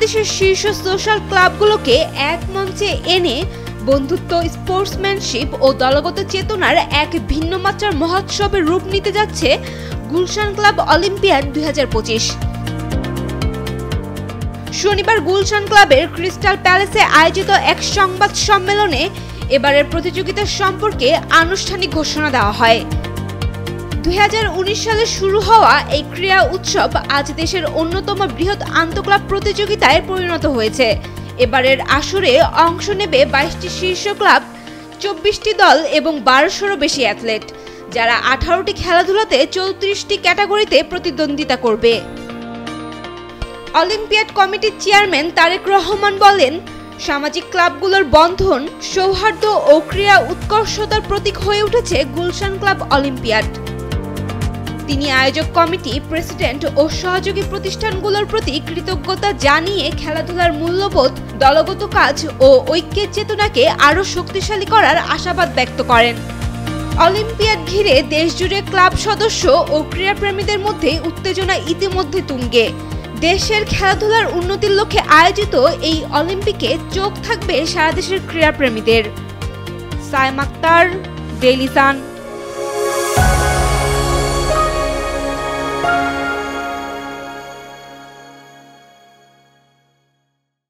বাংলাদেশের শীর্ষ সোশ্যাল ক্লাবগুলোকে এক মঞ্চে এনে বন্ধুত্ব, স্পোর্টসম্যানশিপ ও দলগত চেতনার এক ভিন্ন মাত্রার মহোৎসবের রূপ নিতে যাচ্ছে গুলশান ক্লাব অলিম্পিয়াড 2025। শনিবার গুলশান ক্লাবের ক্রিস্টাল প্যালেসে আয়োজিত এক সংবাদ সম্মেলনে এবারের প্রতিযোগিতা সম্পর্কে আনুষ্ঠানিক ঘোষণা দেওয়া হয়। 2019 সালে শুরু হওয়া এই ক্রীড়া উৎসব আজ দেশের অন্যতম বৃহৎ আন্তঃক্লাব প্রতিযোগিতায় পরিণত হয়েছে। এবারের আসরে অংশ নেবে 22টি শীর্ষ ক্লাব, 24টি দল এবং 1200-এরও বেশি অ্যাথলেট, যারা 18টি খেলাধুলাতে 34টি ক্যাটাগরিতে প্রতিদ্বন্দ্বিতা করবে। অলিম্পিয়াড কমিটির চেয়ারম্যান তারেক রহমান বলেন, সামাজিক ক্লাবগুলোর বন্ধন, সৌহার্দ্য ও ক্রীড়া উৎকর্ষতার প্রতীক হয়ে উঠেছে গুলশান ক্লাব অলিম্পিয়াড। তিনি আয়োজক কমিটি, প্রেসিডেন্ট ও সহযোগী প্রতিষ্ঠানগুলোর প্রতি কৃতজ্ঞতা জানিয়ে খেলাধুলার মূল্যবোধ, দলগত কাজ ও ঐক্যের চেতনাকে আরও শক্তিশালী করার আশাবাদ ব্যক্ত করেন। অলিম্পিয়াড ঘিরে দেশজুড়ে ক্লাব সদস্য ও ক্রীড়াপ্রেমীদের মধ্যে উত্তেজনা ইতিমধ্যে তুঙ্গে। দেশের খেলাধুলার উন্নতির লক্ষ্যে আয়োজিত এই অলিম্পিকে চোখ থাকবে সারা দেশের ক্রীড়াপ্রেমীদের। Sayem Akter, Daily Sun.